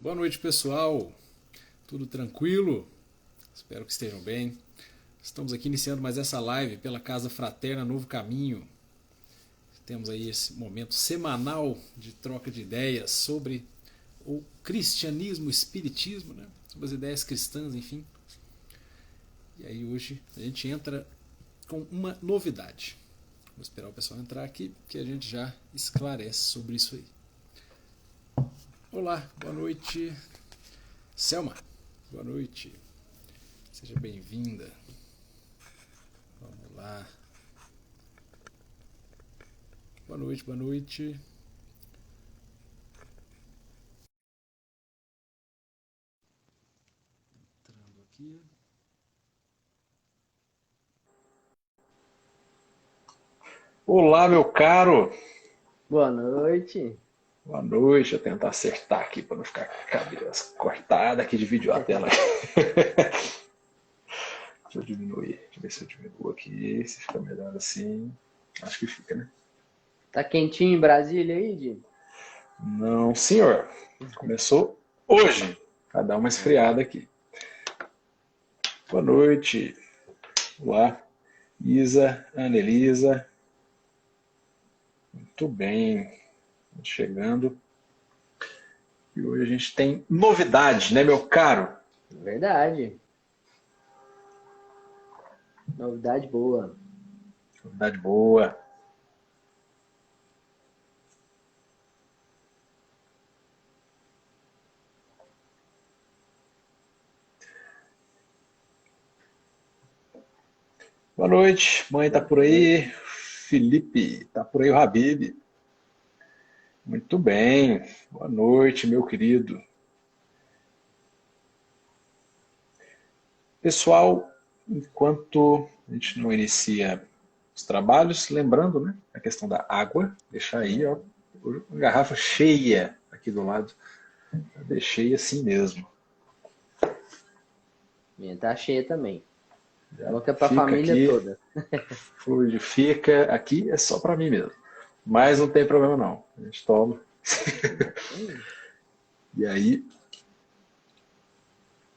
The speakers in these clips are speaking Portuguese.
Boa noite, pessoal. Tudo tranquilo? Espero que estejam bem. Estamos aqui iniciando mais essa live pela Casa Fraterna Novo Caminho. Temos aí esse momento semanal de troca de ideias sobre o cristianismo, o espiritismo, né? Sobre as ideias cristãs, enfim. E aí hoje a gente entra com uma novidade. Vou esperar o pessoal entrar aqui que a gente já esclarece sobre isso aí. Olá, boa noite. Selma, boa noite. Seja bem-vinda. Vamos lá. Boa noite, boa noite. Entrando aqui. Olá, meu caro. Boa noite. Boa noite. Deixa eu tentar acertar aqui para não ficar com a cabeça cortada aqui, dividiu a tela. Deixa eu diminuir. Deixa eu ver se eu diminuo aqui. Se fica melhor assim. Acho que fica, né? Tá quentinho em Brasília aí, Di? Não, senhor. Começou hoje. Vai dar uma esfriada aqui. Boa noite. Olá. Isa, Anelisa. Muito bem. Chegando. E hoje a gente tem novidade, né, meu caro? Verdade. Novidade boa. Novidade boa. Boa noite, mãe tá Boa por aí, noite. Felipe, tá por aí o Habib. Muito bem, boa noite, meu querido. Pessoal, enquanto a gente não inicia os trabalhos, lembrando, né, a questão da água, deixar aí, ó, uma garrafa cheia aqui do lado. Eu deixei assim mesmo. Minha tá cheia também. Já Bom que é pra fica família aqui, toda. fluidifica, aqui é só para mim mesmo. Mas não tem problema não, a gente toma. E aí,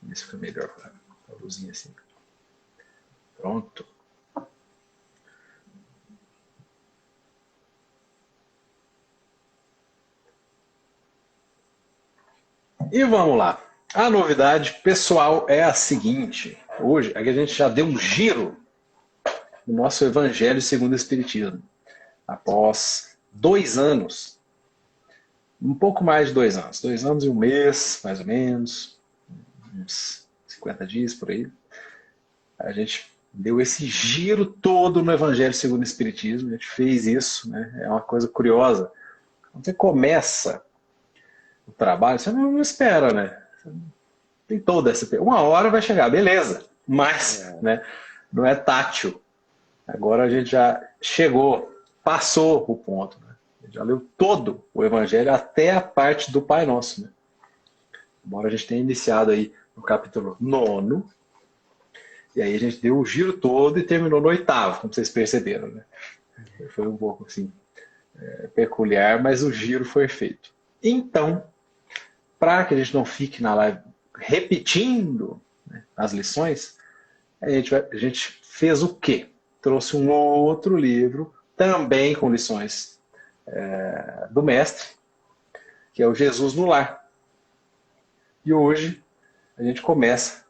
isso fica melhor com a luzinha assim. Pronto. E vamos lá. A novidade pessoal é a seguinte. Hoje a gente já deu um giro no nosso Evangelho segundo o Espiritismo. Após 2 anos, um pouco mais de 2 anos, 2 anos e um mês, mais ou menos, uns 50 dias por aí, a gente deu esse giro todo no Evangelho segundo o Espiritismo. A gente fez isso, né? É uma coisa curiosa. Quando você começa o trabalho, você não espera, né? Tem toda essa. Uma hora vai chegar, beleza. Mas, É, né, não é tátil. Agora a gente já chegou, passou o ponto. Né? A gente já leu todo o Evangelho, até a parte do Pai Nosso. Né? Embora a gente tenha iniciado aí no capítulo 9, e aí a gente deu o giro todo e terminou no 8º, como vocês perceberam. Né? Foi um pouco assim, peculiar, mas o giro foi feito. Então, para que a gente não fique na live repetindo, né, as lições, a gente fez o quê? Trouxe um outro livro, também com lições do mestre, que é o Jesus no Lar. E hoje a gente começa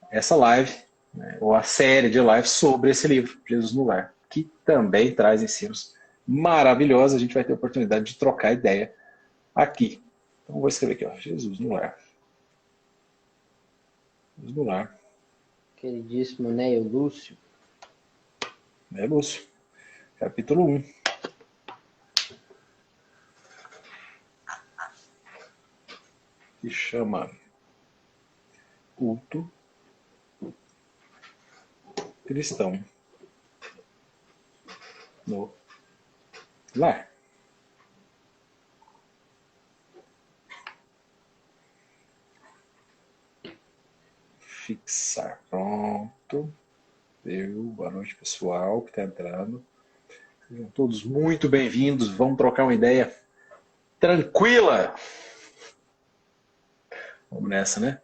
essa live, né, ou a série de lives sobre esse livro, Jesus no Lar, que também traz ensinos maravilhosos. A gente vai ter a oportunidade de trocar ideia aqui. Então vou escrever aqui, ó, Jesus no Lar. Jesus no Lar. queridíssimo Neio Lúcio. Né, Lúcio? Capítulo 1. Que chama Culto Cristão no Lar. Fixar. Pronto. Deu. Boa noite, pessoal que está entrando. Sejam todos muito bem-vindos. Vamos trocar uma ideia tranquila. Vamos nessa, né?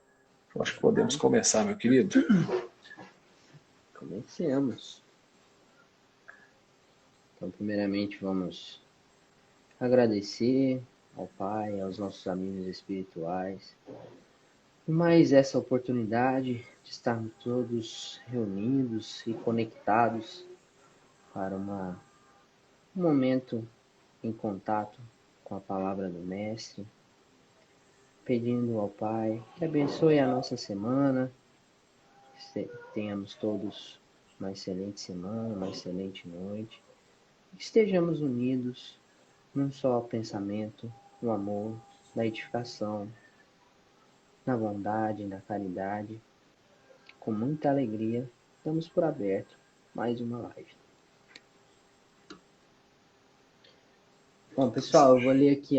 Eu acho que podemos começar, meu querido. Comecemos. Então, primeiramente, vamos agradecer ao Pai, aos nossos amigos espirituais, por mais essa oportunidade de estarmos todos reunidos e conectados para um momento em contato com a palavra do Mestre, pedindo ao Pai que abençoe a nossa semana, que tenhamos todos uma excelente semana, uma excelente noite, que estejamos unidos num só pensamento, no amor, na edificação, na bondade, na caridade. Com muita alegria, damos por aberto mais uma live. Bom, pessoal, eu vou ler aqui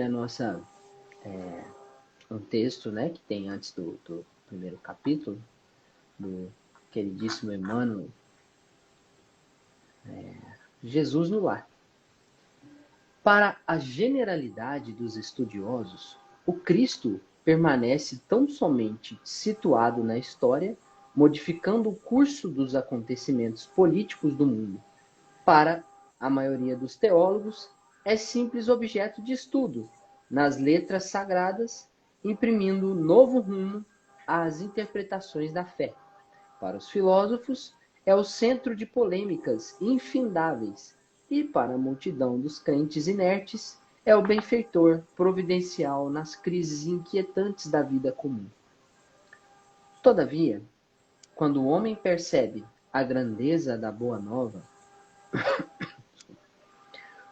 um texto, né, que tem antes do primeiro capítulo, do queridíssimo Emmanuel, Jesus no Lar. Para a generalidade dos estudiosos, o Cristo permanece tão somente situado na história, modificando o curso dos acontecimentos políticos do mundo. Para a maioria dos teólogos, é simples objeto de estudo nas letras sagradas, imprimindo novo rumo às interpretações da fé. Para os filósofos, é o centro de polêmicas infindáveis, e para a multidão dos crentes inertes, é o benfeitor providencial nas crises inquietantes da vida comum. Todavia, quando o homem percebe a grandeza da Boa Nova,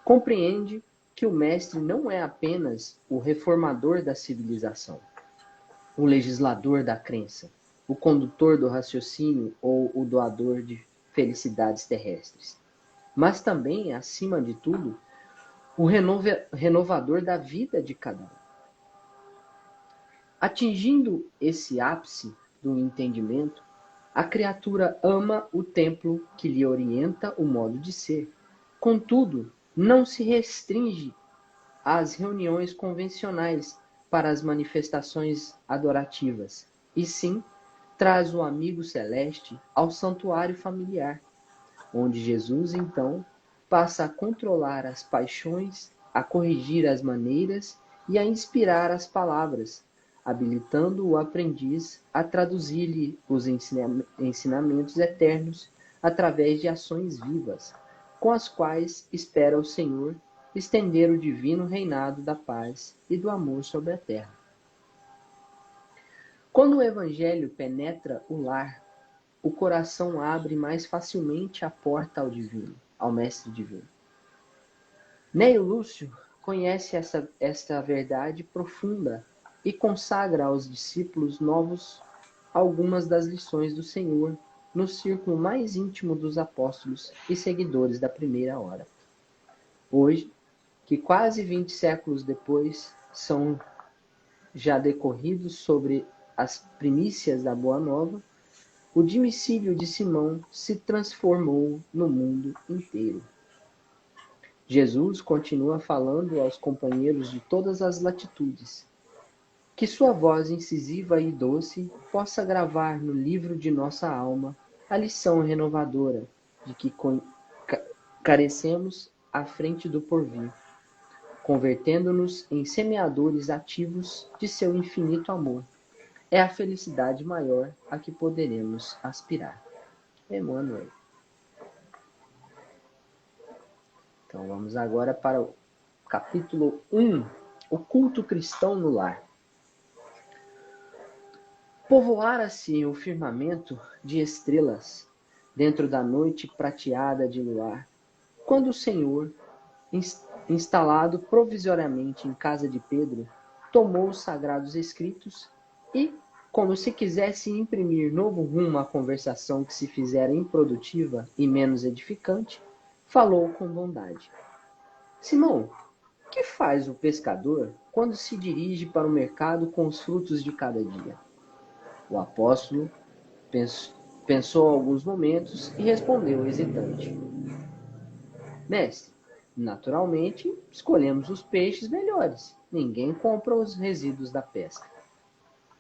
compreende que o Mestre não é apenas o reformador da civilização, o legislador da crença, o condutor do raciocínio ou o doador de felicidades terrestres, mas também, acima de tudo, o renovador da vida de cada um. Atingindo esse ápice do entendimento, a criatura ama o templo que lhe orienta o modo de ser. Contudo, não se restringe às reuniões convencionais para as manifestações adorativas, e sim traz o amigo celeste ao santuário familiar, onde Jesus, então, passa a controlar as paixões, a corrigir as maneiras e a inspirar as palavras, habilitando o aprendiz a traduzir-lhe os ensinamentos eternos através de ações vivas, com as quais espera o Senhor estender o divino reinado da paz e do amor sobre a terra. Quando o Evangelho penetra o lar, o coração abre mais facilmente a porta ao divino, ao Mestre Divino. Neio Lúcio conhece esta verdade profunda e consagra aos discípulos novos algumas das lições do Senhor no círculo mais íntimo dos apóstolos e seguidores da primeira hora. Hoje, que quase 20 séculos depois são já decorridos sobre as primícias da Boa Nova, o dimicílio de Simão se transformou no mundo inteiro. Jesus continua falando aos companheiros de todas as latitudes. Que sua voz incisiva e doce possa gravar no livro de nossa alma a lição renovadora de que carecemos à frente do porvir, convertendo-nos em semeadores ativos de seu infinito amor. É a felicidade maior a que poderemos aspirar. Emmanuel. Então vamos agora para o capítulo 1, o culto cristão no lar. Povoara-se o firmamento de estrelas dentro da noite prateada de luar, quando o Senhor, instalado provisoriamente em casa de Pedro, tomou os sagrados escritos e, como se quisesse imprimir novo rumo à conversação que se fizera improdutiva e menos edificante, falou com bondade. Simão, que faz o pescador quando se dirige para o mercado com os frutos de cada dia? O apóstolo pensou alguns momentos e respondeu hesitante. Mestre, naturalmente escolhemos os peixes melhores. Ninguém compra os resíduos da pesca.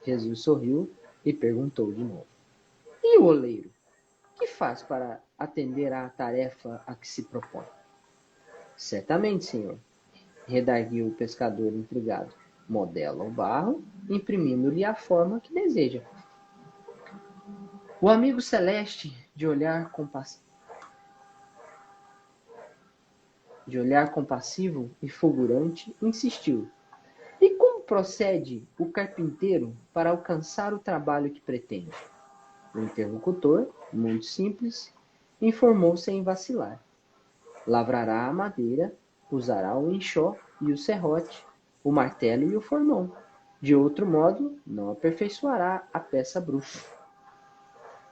Jesus sorriu e perguntou de novo: E o oleiro? Que faz para atender à tarefa a que se propõe? Certamente, senhor, redarguiu o pescador intrigado. Modela o barro, imprimindo-lhe a forma que deseja. O amigo celeste, de olhar compassivo e fulgurante, insistiu. E como procede o carpinteiro para alcançar o trabalho que pretende? O interlocutor, muito simples, informou sem vacilar. Lavrará a madeira, usará o enxó e o serrote, o martelo e o formão. De outro modo, não aperfeiçoará a peça bruta.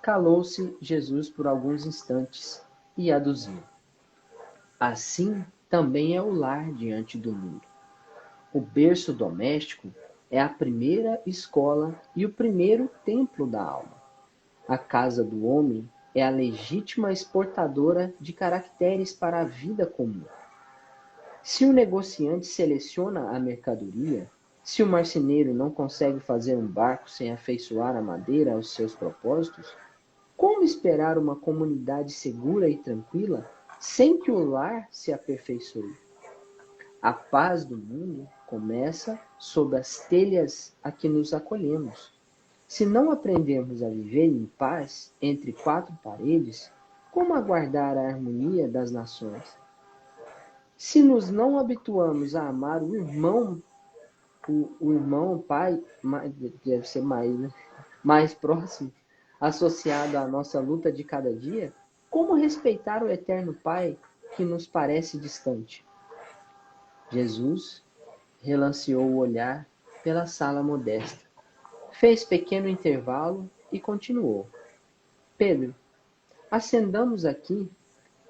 Calou-se Jesus por alguns instantes e aduziu. Assim também é o lar diante do mundo. O berço doméstico é a primeira escola e o primeiro templo da alma. A casa do homem é a legítima exportadora de caracteres para a vida comum. Se o negociante seleciona a mercadoria, se o marceneiro não consegue fazer um barco sem afeiçoar a madeira aos seus propósitos, como esperar uma comunidade segura e tranquila sem que o lar se aperfeiçoe? A paz do mundo começa sob as telhas a que nos acolhemos. Se não aprendemos a viver em paz entre quatro paredes, como aguardar a harmonia das nações? Se nos não habituamos a amar o irmão, o pai, deve ser mais, né? Mais próximo, associado à nossa luta de cada dia, como respeitar o eterno Pai que nos parece distante? Jesus relanceou o olhar pela sala modesta, fez pequeno intervalo e continuou. Pedro, acendamos aqui,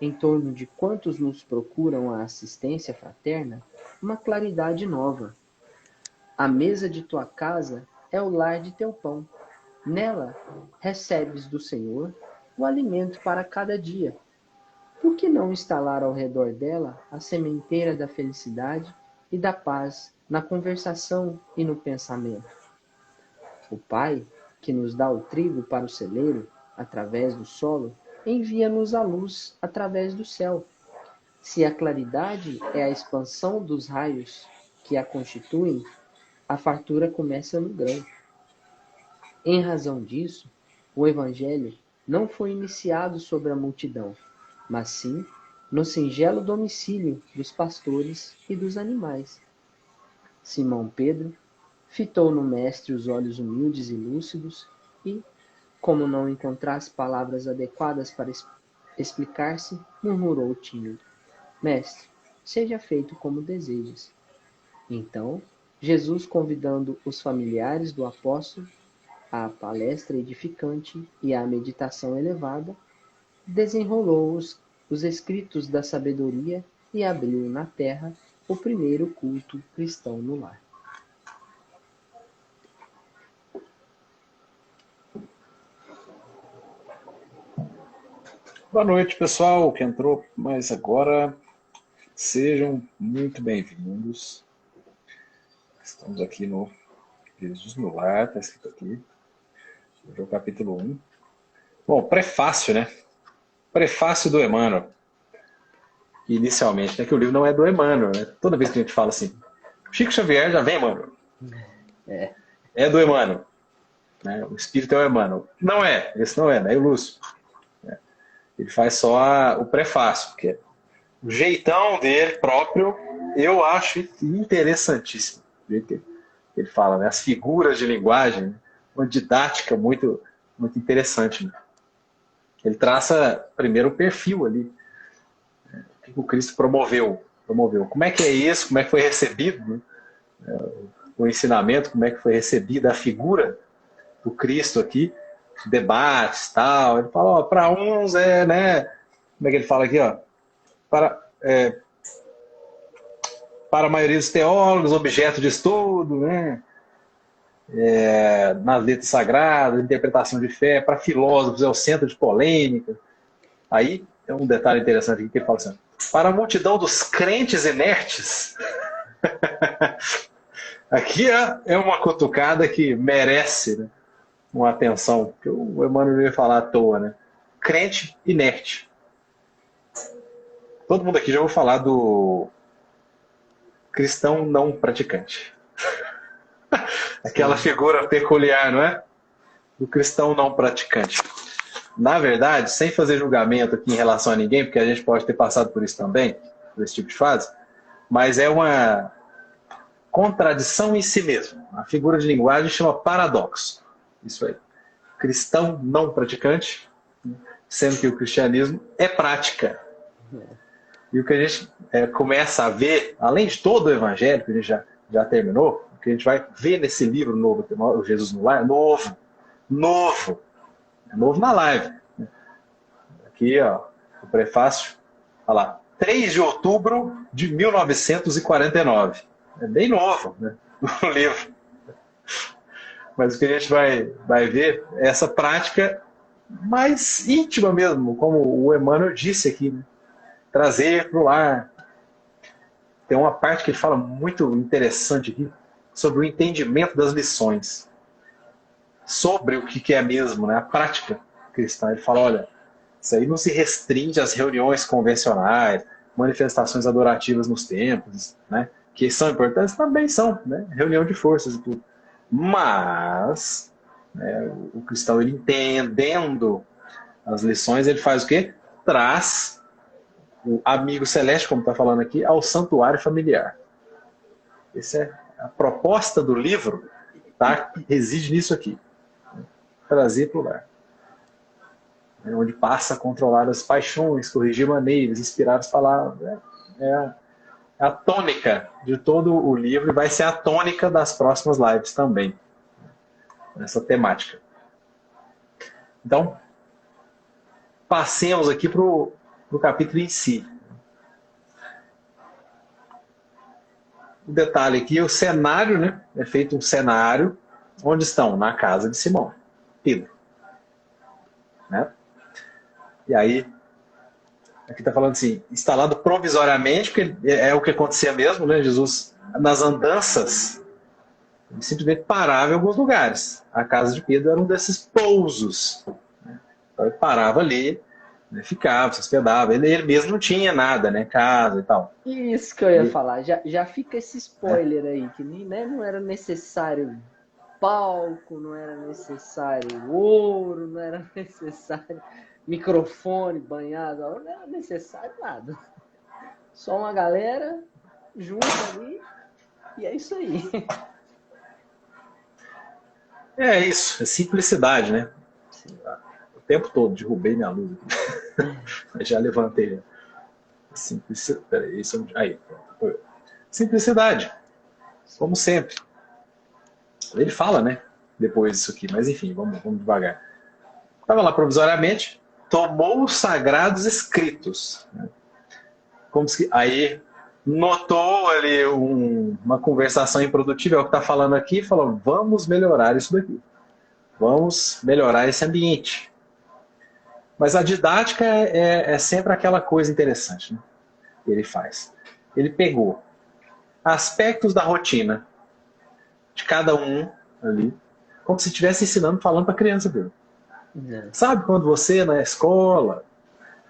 em torno de quantos nos procuram a assistência fraterna, uma claridade nova. A mesa de tua casa é o lar de teu pão. Nela recebes do Senhor o alimento para cada dia. Por que não instalar ao redor dela a sementeira da felicidade e da paz na conversação e no pensamento? O Pai, que nos dá o trigo para o celeiro, através do solo, envia-nos a luz através do céu. Se a claridade é a expansão dos raios que a constituem, a fartura começa no grão. Em razão disso, o Evangelho não foi iniciado sobre a multidão, mas sim no singelo domicílio dos pastores e dos animais. Simão Pedro fitou no mestre os olhos humildes e lúcidos e, como não encontrasse palavras adequadas para explicar-se, murmurou tímido: Mestre, seja feito como desejas. Então, Jesus, convidando os familiares do apóstolo à palestra edificante e à meditação elevada, desenrolou os escritos da sabedoria e abriu na terra o primeiro culto cristão no lar. Boa noite, pessoal que entrou mais agora. Sejam muito bem-vindos. Estamos aqui no Jesus no Lar, está escrito aqui. Hoje é o capítulo 1. Bom, prefácio, né? Prefácio do Emmanuel. Inicialmente, né? Que o livro não é do Emmanuel, né? Toda vez que a gente fala assim, Chico Xavier já vem Emmanuel. É do Emmanuel. Né? O espírito é o Emmanuel. Não é, esse não é, né? É o Lúcio. Ele faz só o prefácio, porque é o jeitão dele próprio, eu acho interessantíssimo. O jeito que ele fala, né? As figuras de linguagem, né? Uma didática muito, muito interessante. Né? Ele traça primeiro o perfil ali, né? O que o Cristo promoveu. Como é que é isso? Como é que foi recebido? Né? O ensinamento, como é que foi recebida a figura do Cristo aqui, debates, tal. Ele fala, para uns né? Como é que ele fala aqui, ó? Para a maioria dos teólogos, objeto de estudo, né? Nas letras sagradas, interpretação de fé, para filósofos é o centro de polêmica. Aí é um detalhe interessante aqui que ele fala assim, para a multidão dos crentes inertes, Aqui é uma cutucada que merece, né, uma atenção, que o Emmanuel ia falar à toa, né? Crente inerte. Todo mundo aqui já ouviu falar do cristão não praticante. Aquela figura peculiar, não é? Do cristão não praticante. Na verdade, sem fazer julgamento aqui em relação a ninguém, porque a gente pode ter passado por isso também, por esse tipo de fase, mas é uma contradição em si mesmo. A figura de linguagem chama paradoxo. Isso aí. Cristão não praticante, sendo que o cristianismo é prática. E o que a gente começa a ver, além de todo o evangelho, que a gente já terminou, o que a gente vai ver nesse livro novo, o Jesus no Lar, novo na live. Aqui, ó, o prefácio, olha lá, 3 de outubro de 1949. É bem novo, né, o livro. Mas o que a gente vai ver é essa prática mais íntima mesmo, como o Emmanuel disse aqui, né? Trazer para o lar. Tem uma parte que ele fala muito interessante aqui sobre o entendimento das lições, sobre o que é mesmo, né? A prática cristã. Ele fala, olha, isso aí não se restringe às reuniões convencionais, manifestações adorativas nos templos, né? Que são importantes, também são, né? Reunião de forças e tudo. Mas, né, o cristão, ele entendendo as lições, ele faz o quê? Traz o amigo celeste, como está falando aqui, ao santuário familiar. Essa é a proposta do livro, tá? Reside nisso aqui. Trazer para o lar. É onde passa a controlar as paixões, corrigir maneiras, inspirar as palavras. É a tônica de todo o livro e vai ser a tônica das próximas lives também. Nessa temática. Então, passemos aqui para o capítulo em si. O detalhe aqui, o cenário, né? É feito um cenário onde estão na casa de Simão, Pedro. Né? E aí, aqui está falando assim, instalado provisoriamente, porque é o que acontecia mesmo, né? Jesus, nas andanças, ele simplesmente parava em alguns lugares. A casa de Pedro era um desses pousos. Né? Então ele parava ali, né? Ficava, se hospedava. Ele mesmo não tinha nada, né? Casa e tal. Isso que eu ia falar. Já fica esse spoiler aí, que né, não era necessário palco, não era necessário ouro, não era necessário microfone banhado, não era necessário nada. Só uma galera junto ali e é isso aí. É isso, é simplicidade, né? O tempo todo derrubei minha luz aqui. Já levantei. Simplicidade. Peraí, isso aí, pronto. Simplicidade, como sempre. Ele fala, né? Depois disso aqui, mas enfim, vamos devagar. Estava lá provisoriamente, tomou os sagrados escritos. Né? Como se, aí notou ali uma conversação improdutiva, é o que está falando aqui, falou, vamos melhorar isso daqui. Vamos melhorar esse ambiente. Mas a didática é sempre aquela coisa interessante, né? Que ele faz. Ele pegou aspectos da rotina de cada um ali, como se estivesse ensinando, falando para a criança dele. Sabe quando você, na escola,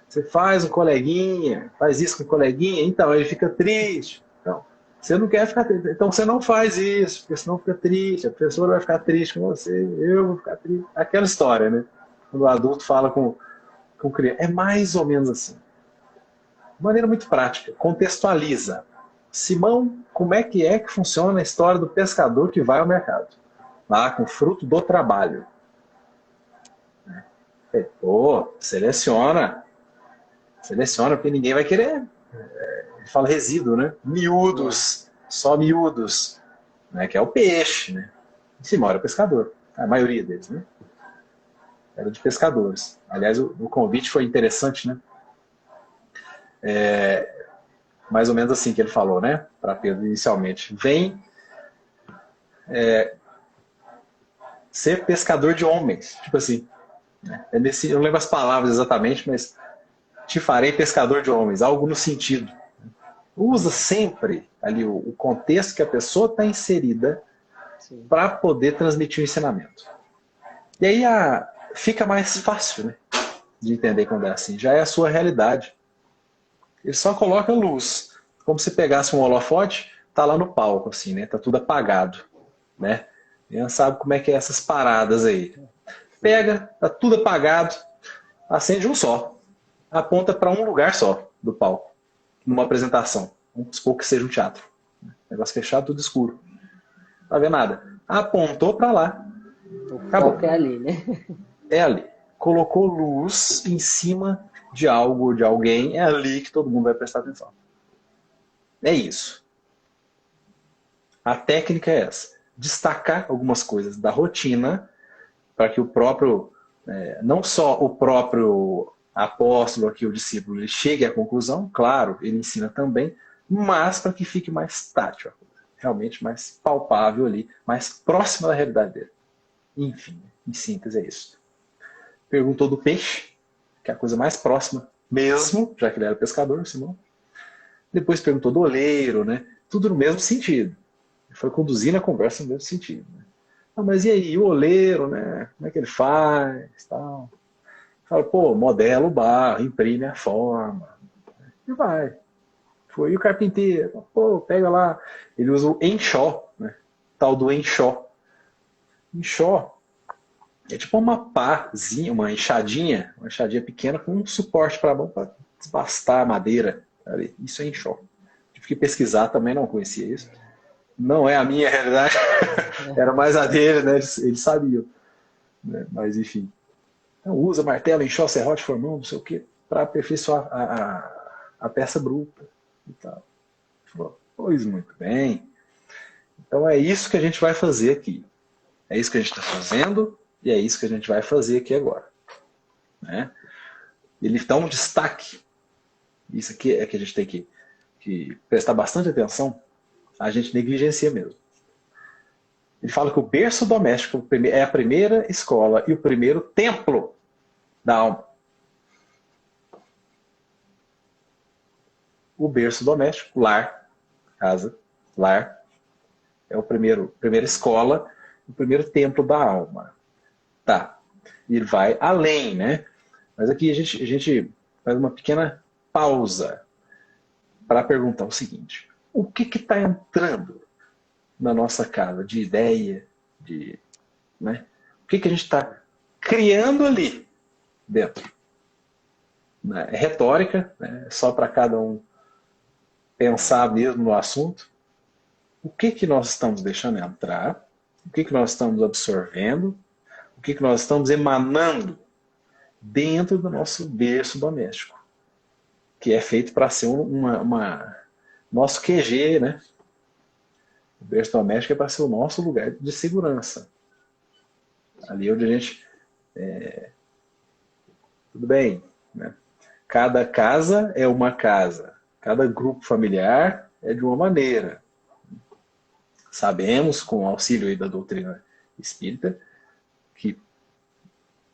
você faz um coleguinha, faz isso com o coleguinha, então ele fica triste. Então, você não quer ficar triste. Então você não faz isso, porque senão fica triste, a professora vai ficar triste com você, eu vou ficar triste. Aquela história, né? Quando o adulto fala com criança. É mais ou menos assim. De maneira muito prática. Contextualiza. Simão, como é que funciona a história do pescador que vai ao mercado? Lá com fruto do trabalho. Seleciona, porque ninguém vai querer. Ele fala resíduo, né? Miúdos, só miúdos, né? Que é o peixe, né? Simão era pescador, a maioria deles, né? Era de pescadores. Aliás, o convite foi interessante, né? Mais ou menos assim que ele falou, né? Para Pedro inicialmente. Vem ser pescador de homens. Tipo assim. Eu não lembro as palavras exatamente, mas te farei pescador de homens. Algo no sentido. Usa sempre ali o contexto que a pessoa está inserida para poder transmitir o ensinamento. E aí fica mais fácil, né, de entender quando é assim. Já é a sua realidade. Ele só coloca luz. Como se pegasse um holofote, tá lá no palco, assim, né? Tá tudo apagado, né? E não sabe como é que é essas paradas aí. Pega, tá tudo apagado, acende um só. Aponta para um lugar só do palco. Numa apresentação. Vamos supor que seja um teatro. Negócio fechado, tudo escuro. Não tá vendo nada. Apontou para lá. Acabou. O foco é ali, né? É ali. Colocou luz em cima de algo, de alguém. É ali que todo mundo vai prestar atenção. É isso. A técnica é essa. Destacar algumas coisas da rotina para que o próprio, não só o próprio apóstolo aqui, o discípulo, ele chegue à conclusão, claro, ele ensina também, mas para que fique mais tátil, realmente mais palpável ali, mais próximo da realidade dele. Enfim, em síntese é isso. Perguntou do peixe, que é a coisa mais próxima mesmo, já que ele era pescador, Simão. Depois perguntou do oleiro, né? Tudo no mesmo sentido. Ele foi conduzindo a conversa no mesmo sentido. Né? Ah, mas e aí, o oleiro, né? Como é que ele faz? Tal. Fala, pô, modela o barro, imprime a forma. E vai. Foi. E o carpinteiro? Pô, pega lá. Ele usa o enxó, né? Tal do enxó. Enxó é tipo uma pazinha, uma enxadinha pequena com um suporte para a mão para desbastar a madeira. Isso é enxó. Tive que pesquisar também, não conhecia isso. Não é a minha realidade, era mais a dele, né? Eles sabiam. Né? Mas enfim. Então, usa martelo, enxó, serrote, formão, não sei o quê, para aperfeiçoar a peça bruta. E tal. Falou, pois muito bem. Então é isso que a gente vai fazer aqui. É isso que a gente está fazendo e é isso que a gente vai fazer aqui agora. Né? Ele dá um destaque. Isso aqui é que a gente tem que prestar bastante atenção. A gente negligencia mesmo. Ele fala que o berço doméstico é a primeira escola e o primeiro templo da alma. O berço doméstico, lar, casa, lar, é a primeira escola, o primeiro templo da alma. Tá. E ele vai além, né? Mas aqui a gente faz uma pequena pausa para perguntar o seguinte: o que está entrando na nossa casa de ideia, né? O que a gente está criando ali dentro? É retórica, né? Só para cada um pensar mesmo no assunto. O que nós estamos deixando entrar? O que nós estamos absorvendo? O que nós estamos emanando dentro do nosso berço doméstico? Que é feito para ser nosso QG, né? O berço doméstico é para ser o nosso lugar de segurança. Ali onde a gente... Tudo bem, né? Cada casa é uma casa. Cada grupo familiar é de uma maneira. Sabemos, com o auxílio aí da doutrina espírita, que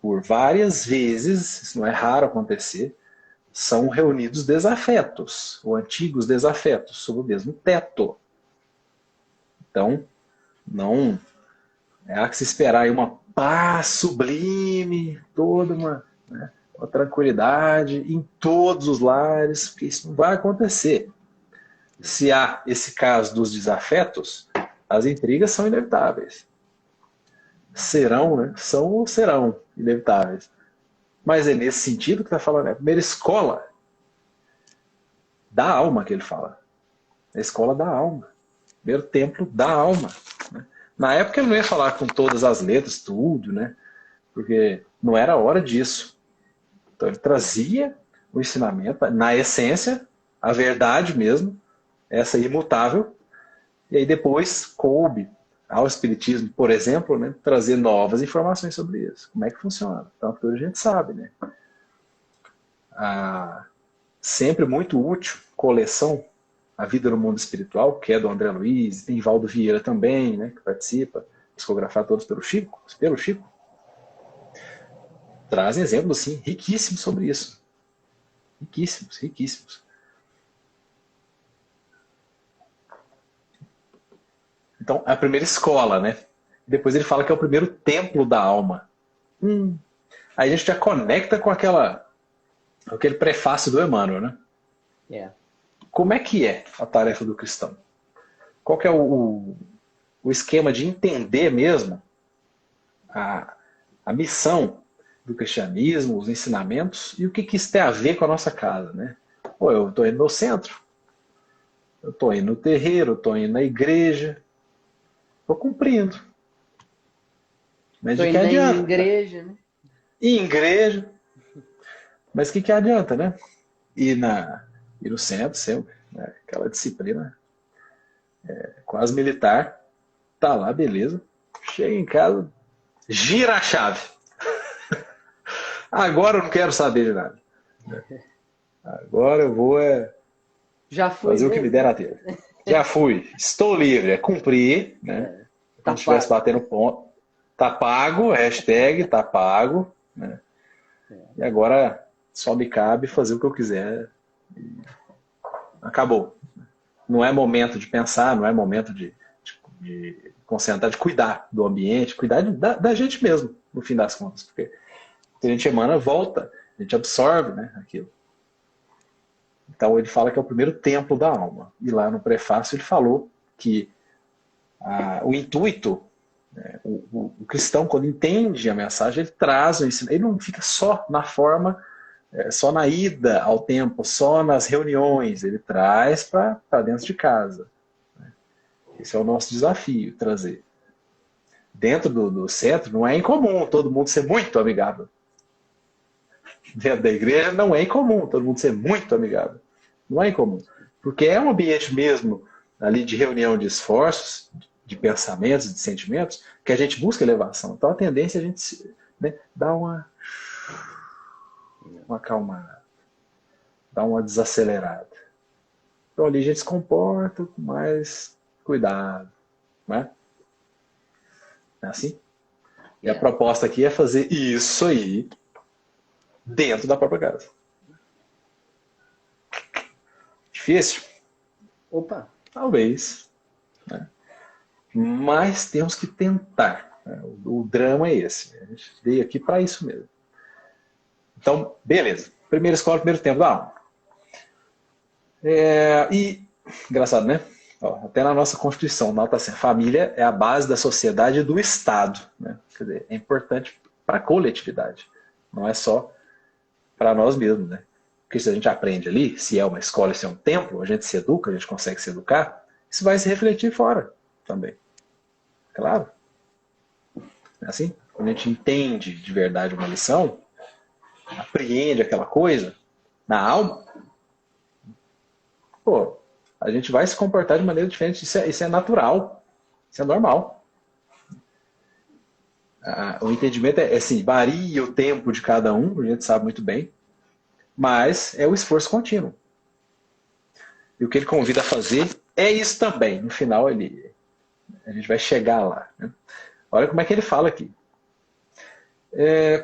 por várias vezes, isso não é raro acontecer, são reunidos desafetos, ou antigos desafetos, sob o mesmo teto. Então, não há que se esperar aí uma paz sublime, toda uma tranquilidade em todos os lares, porque isso não vai acontecer. Se há esse caso dos desafetos, as intrigas são inevitáveis. Serão, né? São ou serão inevitáveis. Mas é nesse sentido que está falando, é a primeira escola da alma que ele fala. É a escola da alma. Primeiro templo da alma. Né? Na época ele não ia falar com todas as letras, tudo, né? Porque não era hora disso. Então ele trazia o ensinamento, na essência, a verdade mesmo, essa imutável, e aí depois coube ao Espiritismo, por exemplo, né, trazer novas informações sobre isso. Como é que funciona? Então, tudo a gente sabe, né? Sempre muito útil, coleção A Vida no Mundo Espiritual, que é do André Luiz, tem Valdo Vieira também, né, que participa, psicografado todos pelo Chico, trazem exemplos, assim, riquíssimos sobre isso. Riquíssimos, riquíssimos. Então, é a primeira escola, né? Depois ele fala que é o primeiro templo da alma. Aí a gente já conecta com aquele prefácio do Emmanuel, né? Como é que é a tarefa do cristão? Qual que é o esquema de entender mesmo a missão do cristianismo, os ensinamentos, e o que isso tem a ver com a nossa casa, né? Pô, eu estou indo no centro, eu estou indo no terreiro, eu estou indo na igreja, estou cumprindo. Mas de que adianta? Em igreja, né? Ir em igreja. Mas que adianta, né? Ir no centro sempre, né? Aquela disciplina quase militar, tá lá, beleza. Chega em casa, gira a chave. Agora eu não quero saber de nada. Agora eu vou Já fui fazer mesmo. o que me der na telha. Já fui. Estou livre. É cumprir, né? Como se estivesse batendo ponto. Tá pago, hashtag tá pago. Né? E agora só me cabe fazer o que eu quiser. Acabou. Não é momento de pensar, não é momento de concentrar, de cuidar do ambiente, cuidar da gente mesmo, no fim das contas. Porque a gente emana, volta, a gente absorve, né, aquilo. Então ele fala que é o primeiro templo da alma. E lá no prefácio ele falou que o intuito, né, o cristão, quando entende a mensagem, ele traz o ensino. Ele não fica só na forma, só na ida ao templo, só nas reuniões. Ele traz para dentro de casa. Esse é o nosso desafio, trazer. Dentro do centro não é incomum todo mundo ser muito amigável. Dentro da igreja não é incomum todo mundo ser muito amigável. Não é incomum. Porque é um ambiente mesmo ali de reunião de esforços, de pensamentos, de sentimentos, que a gente busca elevação. Então a tendência é a gente, né, dar uma acalmada, dar uma desacelerada. Então ali a gente se comporta com mais cuidado. Né? É assim? E a proposta aqui é fazer isso aí dentro da própria casa. Difícil? Opa! Talvez. Né? Mas temos que tentar. Né? O drama é esse. A gente veio aqui para isso mesmo. Então, beleza. Primeira escola, primeiro tempo da alma. E, engraçado, né? Até na nossa Constituição, nota assim, a família é a base da sociedade e do Estado. Né? Quer dizer, é importante para a coletividade. Não é só para nós mesmos. Né? Porque se a gente aprende ali, se é uma escola, se é um templo, a gente se educa, a gente consegue se educar, isso vai se refletir fora também. Claro. É assim? Quando a gente entende de verdade uma lição, apreende aquela coisa na alma, pô, a gente vai se comportar de maneira diferente. Isso é natural. Isso é normal. O entendimento é assim, varia o tempo de cada um, a gente sabe muito bem, mas é o esforço contínuo. E o que ele convida a fazer é isso também. No final, a gente vai chegar lá. Né? Olha como é que ele fala aqui.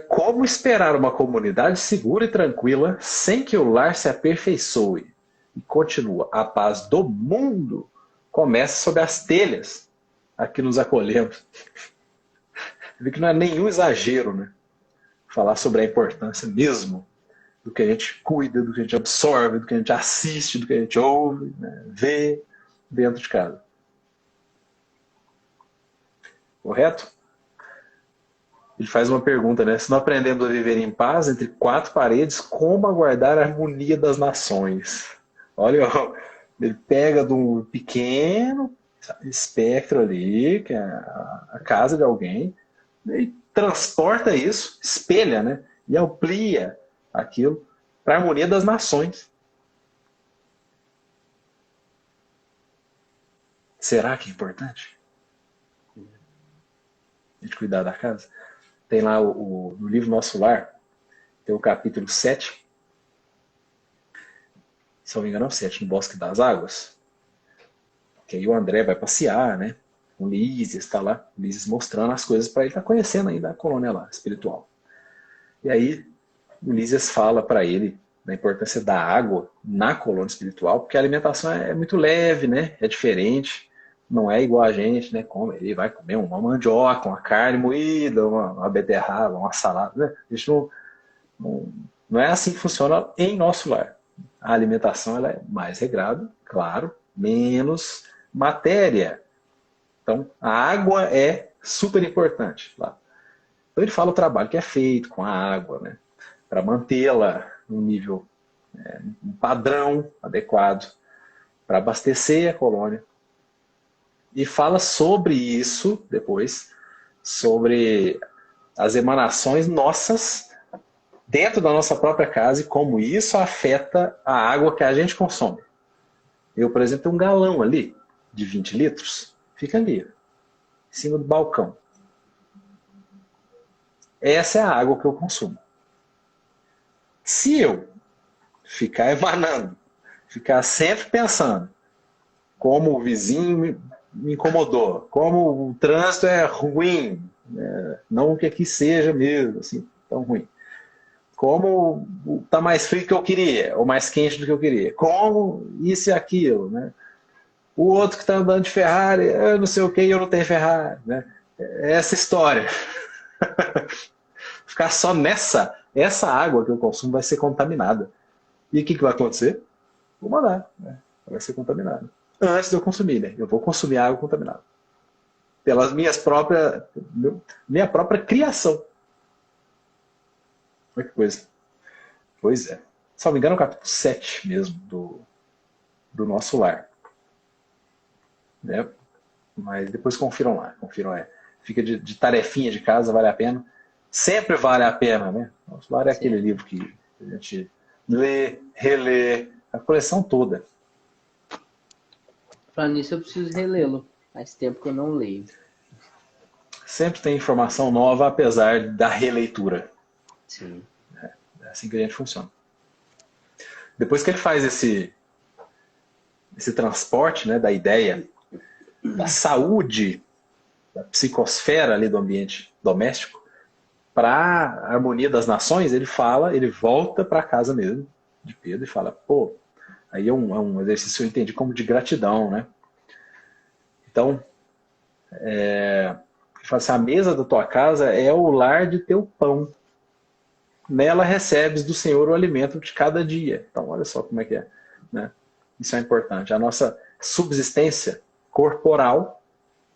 Como esperar uma comunidade segura e tranquila sem que o lar se aperfeiçoe? E continua, a paz do mundo começa sob as telhas a que nos acolhemos. Vê que não é nenhum exagero, né? Falar sobre a importância mesmo do que a gente cuida, do que a gente absorve, do que a gente assiste, do que a gente ouve, né? Vê dentro de casa. Correto? Ele faz uma pergunta, né? Se não aprendemos a viver em paz entre quatro paredes, como aguardar a harmonia das nações? Olha, ele pega de um pequeno espectro ali, que é a casa de alguém, e transporta isso, espelha, né? E amplia aquilo para a harmonia das nações. Será que é importante? A gente cuidar da casa? Tem lá no livro Nosso Lar, tem o capítulo 7, se não me engano é o 7, no Bosque das Águas, que aí o André vai passear, né? O Lísias está lá, o Lísias mostrando as coisas para ele, está conhecendo ainda a colônia lá, espiritual. E aí o Lísias fala para ele da importância da água na colônia espiritual, porque a alimentação é muito leve, né? É diferente. não é igual a gente, né? Come, ele vai comer uma mandioca, uma carne moída, uma beterraba, uma salada, né? A gente não é assim que funciona em nosso lar. A alimentação ela é mais regrada, claro, menos matéria. Então, a água é super importante lá. Então, ele fala o trabalho que é feito com a água, né? Para mantê-la num nível, um padrão adequado, para abastecer a colônia. E fala sobre isso depois, sobre as emanações nossas dentro da nossa própria casa e como isso afeta a água que a gente consome. Eu, por exemplo, tenho um galão ali de 20 litros, fica ali, em cima do balcão. Essa é a água que eu consumo. Se eu ficar emanando, ficar sempre pensando como o vizinho me incomodou, como o trânsito é ruim, não que aqui seja mesmo assim, tão ruim. Como está mais frio do que eu queria, ou mais quente do que eu queria. Como isso e aquilo, né? O outro que está andando de Ferrari, eu não sei o que, eu não tenho Ferrari, né? Essa história. Ficar só essa água que eu consumo vai ser contaminada. E o que vai acontecer? Vou mandar, né? Vai ser contaminada. Antes de eu consumir, né? Eu vou consumir água contaminada. Pelas minha própria criação. Olha que coisa. Pois é. Se não me engano, é o capítulo 7 mesmo do nosso lar. Né? Mas depois confiram lá. Fica de tarefinha de casa, vale a pena. Sempre vale a pena, né? Nosso lar é aquele livro que a gente lê, relê, a coleção toda. Falando nisso, eu preciso relê-lo. Faz tempo que eu não leio. Sempre tem informação nova, apesar da releitura. Sim. É assim que a gente funciona. Depois que ele faz esse transporte, né, da ideia da saúde, da psicosfera ali do ambiente doméstico, para a harmonia das nações, ele volta para a casa mesmo, de Pedro, e fala, pô, aí é um exercício que eu entendi como de gratidão, né? Então, ele fala assim, a mesa da tua casa é o lar de teu pão. Nela recebes do Senhor o alimento de cada dia. Então, olha só como é que é, né? Isso é importante. A nossa subsistência corporal,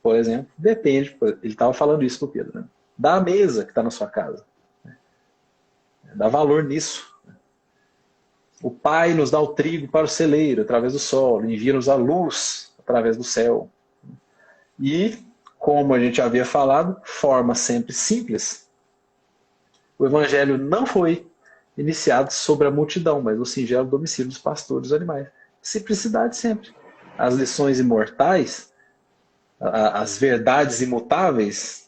por exemplo, depende, ele estava falando isso para o Pedro, né? Da mesa que está na sua casa. Dá valor nisso. O Pai nos dá o trigo para o celeiro, através do solo, envia-nos a luz através do céu. E, como a gente havia falado, forma sempre simples. O evangelho não foi iniciado sobre a multidão, mas no singelo domicílio dos pastores dos animais. Simplicidade sempre. As lições imortais, as verdades imutáveis,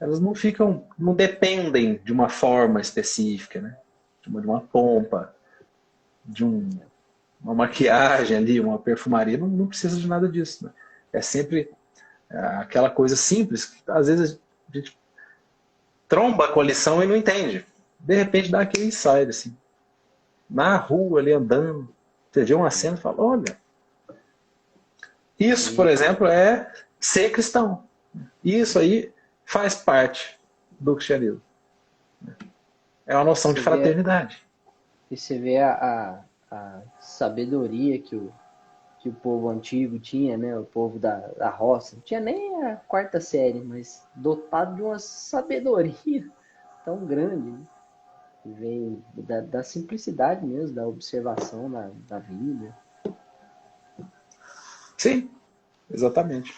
elas não dependem de uma forma específica, né? De uma pompa, de uma maquiagem ali, uma perfumaria, não precisa de nada disso, né? É sempre aquela coisa simples que às vezes a gente tromba com a lição e não entende. De repente dá aquele insight, assim. Na rua, ali andando, você vê uma cena e fala, olha, isso, por exemplo, é ser cristão. Isso aí faz parte do cristianismo. É uma noção de fraternidade. E você vê a sabedoria que o povo antigo tinha, né? O povo da roça. Não tinha nem a quarta série, mas dotado de uma sabedoria tão grande, né? Que vem da simplicidade mesmo, da observação da vida. Sim, exatamente.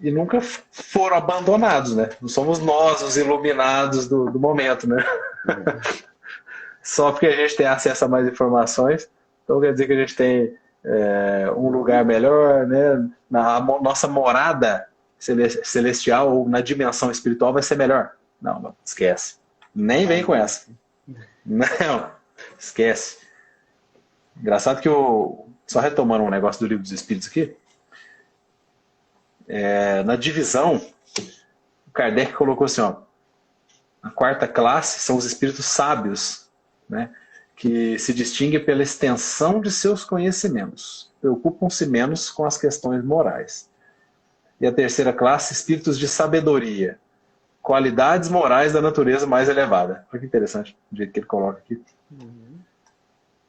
E nunca foram abandonados, né? Não somos nós os iluminados do momento, né? Só porque a gente tem acesso a mais informações, então quer dizer que a gente tem um lugar melhor, né? Na nossa morada celestial ou na dimensão espiritual vai ser melhor. Não, esquece. Nem vem com essa. Não, esquece. Engraçado que só retomando um negócio do Livro dos Espíritos aqui, na divisão, o Kardec colocou assim, ó, a quarta classe são os espíritos sábios, né, que se distinguem pela extensão de seus conhecimentos. preocupam-se menos com as questões morais. E a terceira classe, espíritos de sabedoria, qualidades morais da natureza mais elevada. Olha que interessante o jeito que ele coloca aqui.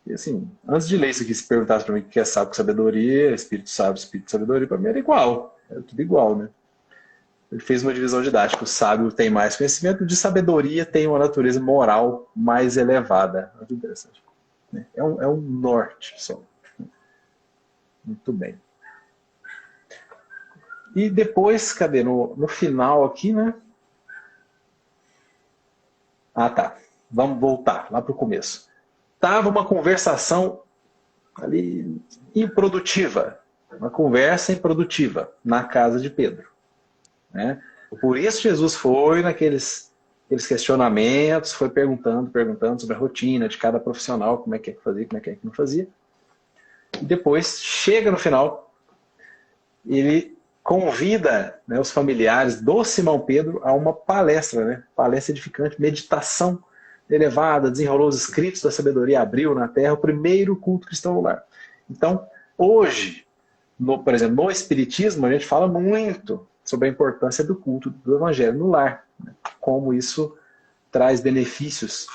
E assim, antes de ler isso aqui, se perguntasse para mim o que é sábio com sabedoria, espírito sábio, espírito de sabedoria, para mim era igual. Era tudo igual, né? Ele fez uma divisão didática. O sábio tem mais conhecimento, de sabedoria tem uma natureza moral mais elevada. Olha que interessante. É um norte só. Muito bem. E depois, cadê? No final aqui, né? Ah, tá. Vamos voltar lá para o começo. Tava uma conversação ali improdutiva. Uma conversa improdutiva na casa de Pedro. Né? Por isso Jesus foi naqueles questionamentos, foi perguntando sobre a rotina de cada profissional, como é que fazia, como é que não fazia. E depois, chega no final, ele convida, né, os familiares do Simão Pedro a uma palestra, né? Palestra edificante, meditação elevada, desenrolou os escritos da sabedoria, abriu na terra o primeiro culto cristão no lar. Então, hoje, por exemplo, no Espiritismo, a gente fala muito sobre a importância do culto do Evangelho no lar, né? Como isso traz benefícios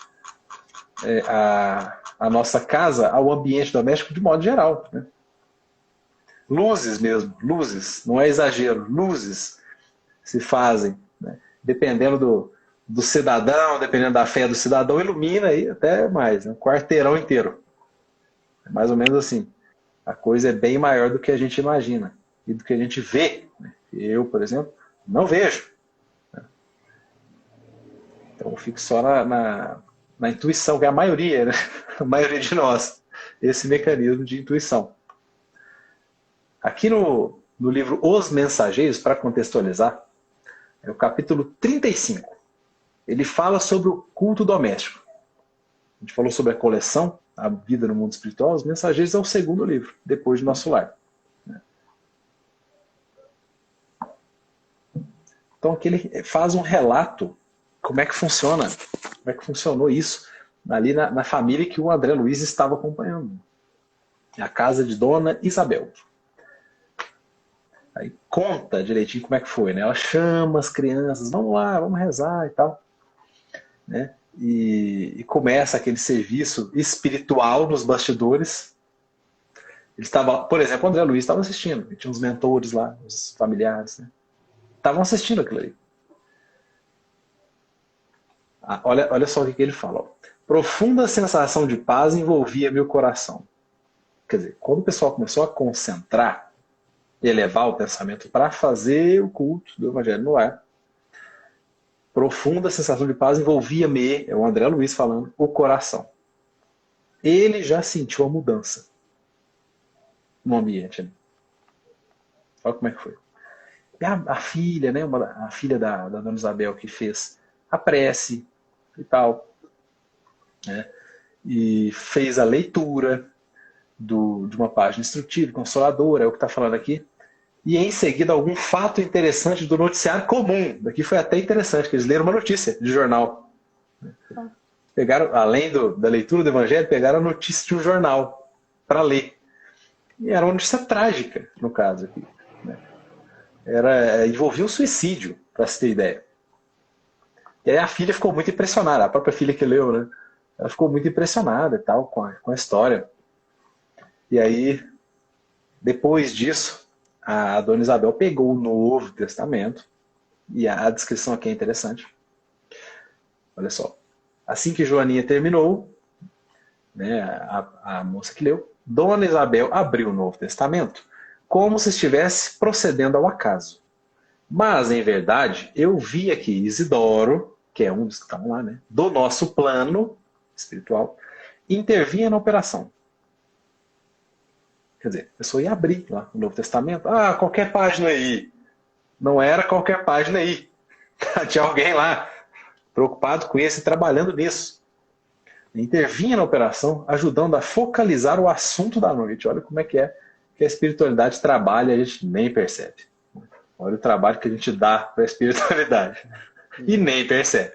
à nossa casa, ao ambiente doméstico de modo geral, né? Luzes mesmo, luzes, não é exagero, luzes se fazem, né? Dependendo do cidadão, dependendo da fé do cidadão, ilumina aí até mais, né? Um quarteirão inteiro. É mais ou menos assim. A coisa é bem maior do que a gente imagina e do que a gente vê, né? Eu, por exemplo, não vejo. Então eu fico só na intuição, que é a maioria, né? A maioria de nós, esse mecanismo de intuição. Aqui no livro Os Mensageiros, para contextualizar, é o capítulo 35. Ele fala sobre o culto doméstico. A gente falou sobre a coleção, a vida no mundo espiritual. Os Mensageiros é o segundo livro, depois de Nosso Lar. Então aqui ele faz um relato como é que funciona, como é que funcionou isso ali na família que o André Luiz estava acompanhando. A casa de Dona Isabel. Aí conta direitinho como é que foi, né? Ela chama as crianças, vamos lá, vamos rezar e tal, né? E começa aquele serviço espiritual nos bastidores. Ele estava, por exemplo, o André Luiz estava assistindo, ele tinha uns mentores lá, os familiares, né? Estavam assistindo aquilo ali. Olha só o que ele fala. Ó. Profunda sensação de paz envolvia meu coração. Quer dizer, quando o pessoal começou a concentrar e elevar o pensamento para fazer o culto do Evangelho no lar, profunda sensação de paz envolvia-me, é o André Luiz falando, o coração. Ele já sentiu a mudança no ambiente. Né? Olha como é que foi. E a filha, né, a filha da Dona Isabel que fez a prece e tal, né, e fez a leitura de uma página instrutiva, consoladora, é o que está falando aqui, e em seguida algum fato interessante do noticiário comum. Daqui foi até interessante, que eles leram uma notícia de jornal. Pegaram, além da leitura do Evangelho, pegaram a notícia de um jornal para ler. E era uma notícia trágica, no caso aqui. Né? Envolvia um suicídio, para se ter ideia. E aí a filha ficou muito impressionada, a própria filha que leu, né? Ela ficou muito impressionada e tal, com a história. E aí, depois disso, a Dona Isabel pegou o Novo Testamento, e a descrição aqui é interessante. Olha só. Assim que Joaninha terminou, né, a moça que leu, Dona Isabel abriu o Novo Testamento como se estivesse procedendo ao acaso. Mas, em verdade, eu vi aqui Isidoro, que é um dos que estão lá, né, do nosso plano espiritual, intervinha na operação. Quer dizer, a pessoa ia abrir lá o Novo Testamento. Ah, qualquer página aí. Não era qualquer página aí. Tinha alguém lá preocupado com isso e trabalhando nisso. Intervinha na operação, ajudando a focalizar o assunto da noite. Olha como é que a espiritualidade trabalha e a gente nem percebe. Olha o trabalho que a gente dá para a espiritualidade. E nem percebe.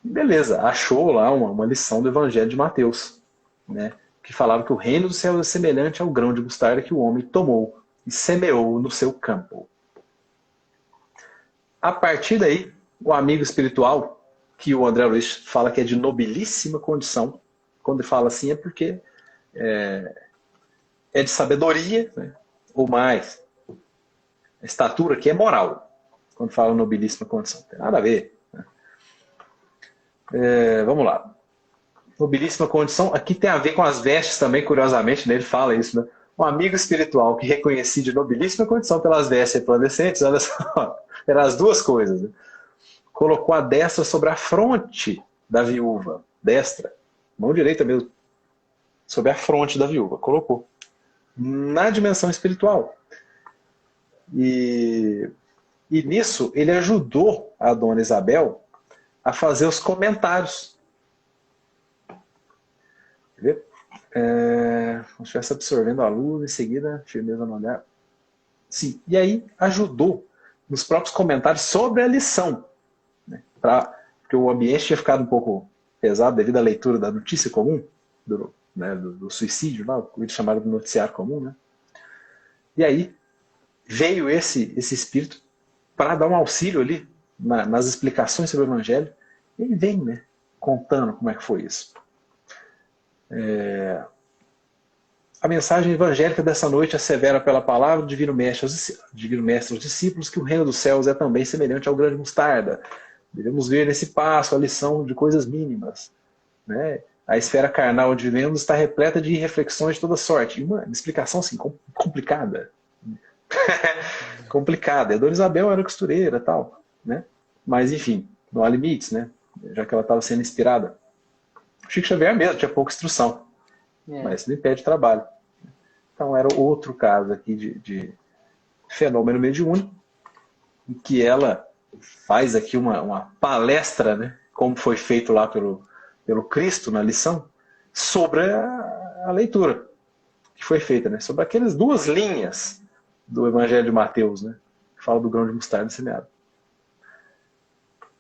Beleza, achou lá uma lição do Evangelho de Mateus, né? que falava que o reino dos céus é semelhante ao grão de mostarda que o homem tomou e semeou no seu campo. A partir daí, o amigo espiritual, que o André Luiz fala que é de nobilíssima condição, quando ele fala assim é porque é de sabedoria, né? Ou mais. A estatura aqui é moral, quando fala nobilíssima condição. Não tem nada a ver. Né? Vamos lá. Nobilíssima condição, aqui tem a ver com as vestes também, curiosamente, né? Ele fala isso, né? Um amigo espiritual que reconheci de nobilíssima condição pelas vestes resplandecentes, olha só, eram as duas coisas. Né? Colocou a destra sobre a fronte da viúva, destra, mão direita mesmo, sobre a fronte da viúva, colocou. Na dimensão espiritual. E nisso ele ajudou a dona Isabel a fazer os comentários. Quer ver? Como se estivesse absorvendo a luz, em seguida, firmeza no olhar. Sim, e aí ajudou nos próprios comentários sobre a lição. Né? Porque o ambiente tinha ficado um pouco pesado devido à leitura da notícia comum, do suicídio, lá, o que eles chamaram de noticiário comum. Né? E aí veio esse espírito para dar um auxílio ali nas explicações sobre o Evangelho. E ele vem, né, contando como é que foi isso. A mensagem evangélica dessa noite assevera pela palavra do Divino Mestre aos discípulos que o reino dos céus é também semelhante ao grão de mostarda. Devemos ver nesse passo a lição de coisas mínimas. Né? A esfera carnal onde vivemos está repleta de reflexões de toda sorte. E uma explicação assim, complicada. Complicada. A dona Isabel era costureira e tal. Né? Mas, enfim, não há limites, né? Já que ela estava sendo inspirada. O Chico Xavier mesmo tinha pouca instrução. Mas isso não impede trabalho. Então era outro caso aqui de fenômeno mediúnico, em que ela faz aqui uma palestra, né, como foi feito lá pelo Cristo na lição, sobre a leitura que foi feita, né, sobre aquelas duas linhas do Evangelho de Mateus, né, que fala do grão de mostarda semeado.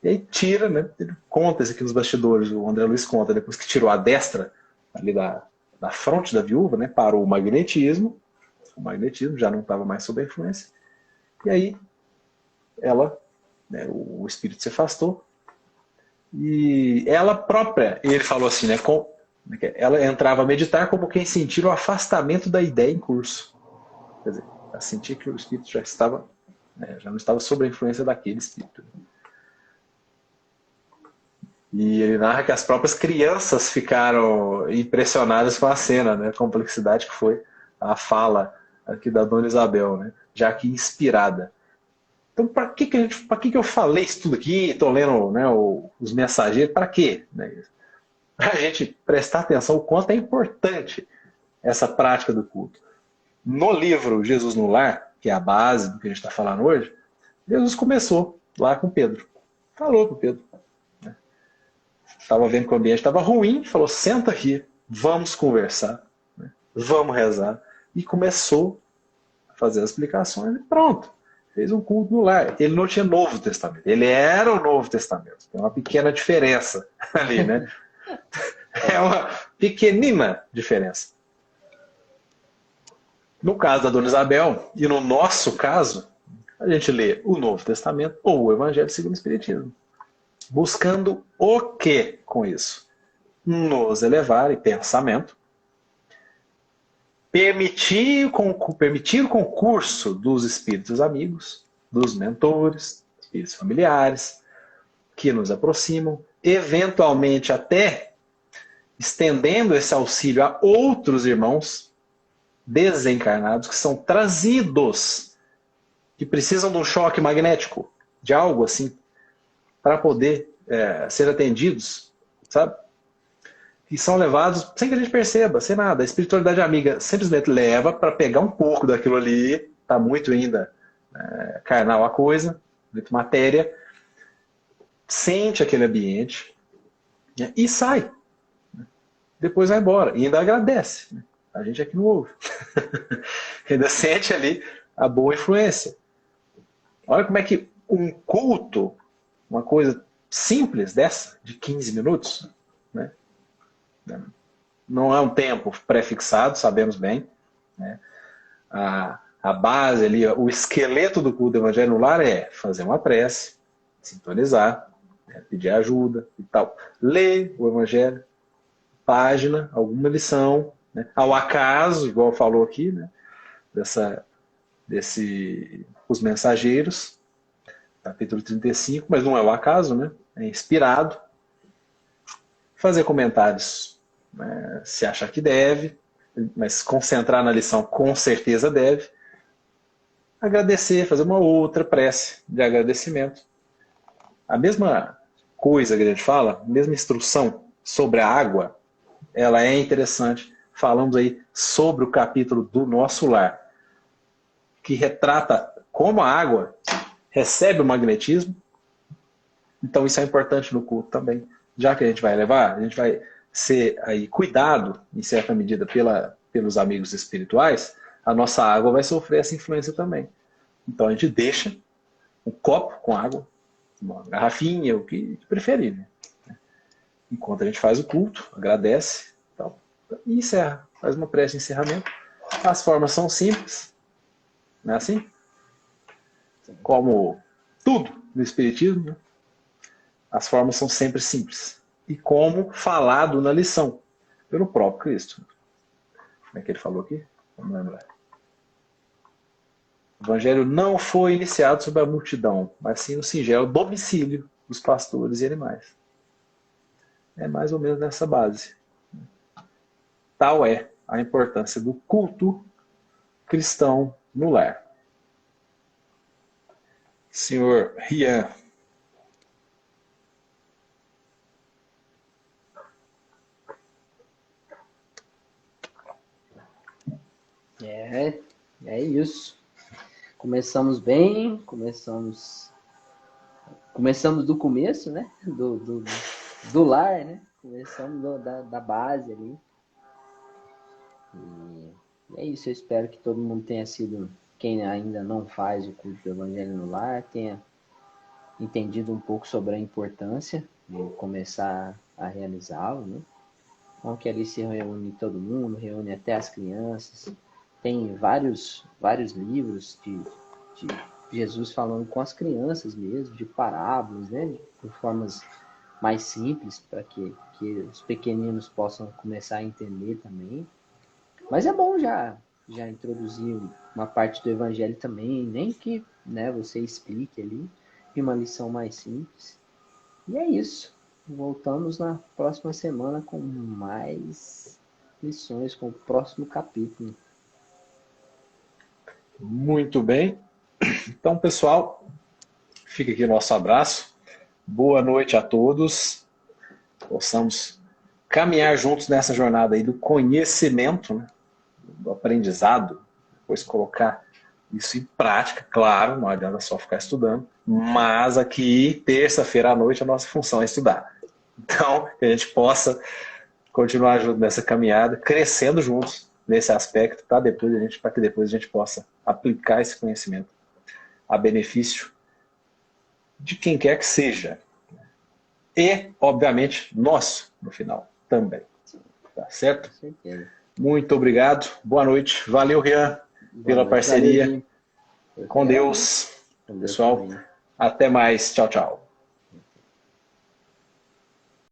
E aí tira, né, ele conta isso aqui nos bastidores, o André Luiz conta, depois que tirou a destra ali da fronte da viúva, né, parou o magnetismo já não estava mais sob a influência, e aí ela, né, o espírito se afastou, e ela própria, ele falou assim, né, ela entrava a meditar como quem sentia o afastamento da ideia em curso. Quer dizer, ela sentia que o espírito já estava, né, já não estava sob a influência daquele espírito. E ele narra que as próprias crianças ficaram impressionadas com a cena, né? A complexidade que foi a fala aqui da dona Isabel, né? Já que inspirada. Então, para que eu falei isso tudo aqui? Estou lendo, né, os mensageiros, para quê? Né? Para a gente prestar atenção o quanto é importante essa prática do culto. No livro Jesus no Lar, que é a base do que a gente está falando hoje, Jesus começou lá com Pedro. Falou para Pedro. Estava vendo que o ambiente estava ruim, falou, senta aqui, vamos conversar, né? Vamos rezar. E começou a fazer as explicações e pronto. Fez um culto no lar. Ele não tinha Novo Testamento, ele era o Novo Testamento. Tem uma pequena diferença ali, né? É uma pequenina diferença. No caso da dona Isabel, e no nosso caso, a gente lê o Novo Testamento ou o Evangelho segundo o Espiritismo. Buscando o que com isso? Nos elevar em pensamento, permitir o concurso dos espíritos amigos, dos mentores, espíritos familiares, que nos aproximam, eventualmente até estendendo esse auxílio a outros irmãos desencarnados que são trazidos, que precisam de um choque magnético, de algo assim, para poder ser atendidos, sabe? E são levados sem que a gente perceba, sem nada. A espiritualidade amiga simplesmente leva para pegar um pouco daquilo ali, está muito ainda carnal a coisa, muito matéria, sente aquele ambiente, né, e sai. Depois vai embora e ainda agradece. Né? A gente aqui não ouve. Ainda sente ali a boa influência. Olha como é que um culto, uma coisa simples dessa, de 15 minutos, né? não é um tempo pré-fixado, sabemos bem, né? A base ali, o esqueleto do culto do Evangelho no Lar é fazer uma prece, sintonizar, né? Pedir ajuda e tal. Ler o Evangelho, página, alguma lição, né? Ao acaso, igual falou aqui, né? Os Mensageiros, capítulo 35, mas não é o acaso, né? É inspirado. Fazer comentários, né, se achar que deve, mas concentrar na lição com certeza deve. Agradecer, fazer uma outra prece de agradecimento. A mesma coisa que a gente fala, a mesma instrução sobre a água, ela é interessante. Falamos aí sobre o capítulo do Nosso Lar, que retrata como a água recebe o magnetismo. Então isso é importante no culto também. Já que a gente vai levar, a gente vai ser aí cuidado, em certa medida, pelos amigos espirituais, a nossa água vai sofrer essa influência também. Então a gente deixa um copo com água, uma garrafinha, o que preferir, né? Enquanto a gente faz o culto, agradece, tal, e encerra, faz uma prece de encerramento. As formas são simples, não é assim? Como tudo no Espiritismo, né? As formas são sempre simples. E como falado na lição, pelo próprio Cristo. Como é que ele falou aqui? Vamos lembrar. O Evangelho não foi iniciado sobre a multidão, mas sim no singelo domicílio dos pastores e animais. É mais ou menos nessa base. Tal é a importância do culto cristão no lar. Senhor Rian. É isso. Começamos bem, começamos do começo, né? Do lar, né? Começamos da base ali. E é isso, eu espero que todo mundo tenha sido, quem ainda não faz o culto do Evangelho no Lar, tenha entendido um pouco sobre a importância de começar a realizá-lo, né? Bom que ali se reúne todo mundo, reúne até as crianças. Tem vários livros de Jesus falando com as crianças mesmo, de parábolas, né? De formas mais simples, para que os pequeninos possam começar a entender também. Mas é bom já introduzir uma parte do Evangelho também, nem que, né, você explique ali, e uma lição mais simples. E é isso. Voltamos na próxima semana com mais lições, com o próximo capítulo. Muito bem. Então, pessoal, fica aqui o nosso abraço. Boa noite a todos. Possamos caminhar juntos nessa jornada aí do conhecimento, né? Do aprendizado, depois colocar isso em prática. Claro, não adianta só ficar estudando, mas aqui, terça-feira à noite, a nossa função é estudar. Então, que a gente possa continuar junto nessa caminhada, crescendo juntos nesse aspecto, para que depois a gente possa aplicar esse conhecimento a benefício de quem quer que seja. E, obviamente, nosso, no final, também. Tá certo? Com certeza. Muito obrigado. Boa noite. Valeu, Rian, pela parceria. Valeu, Com Deus. Com Deus Pessoal, também. até mais. Tchau, tchau.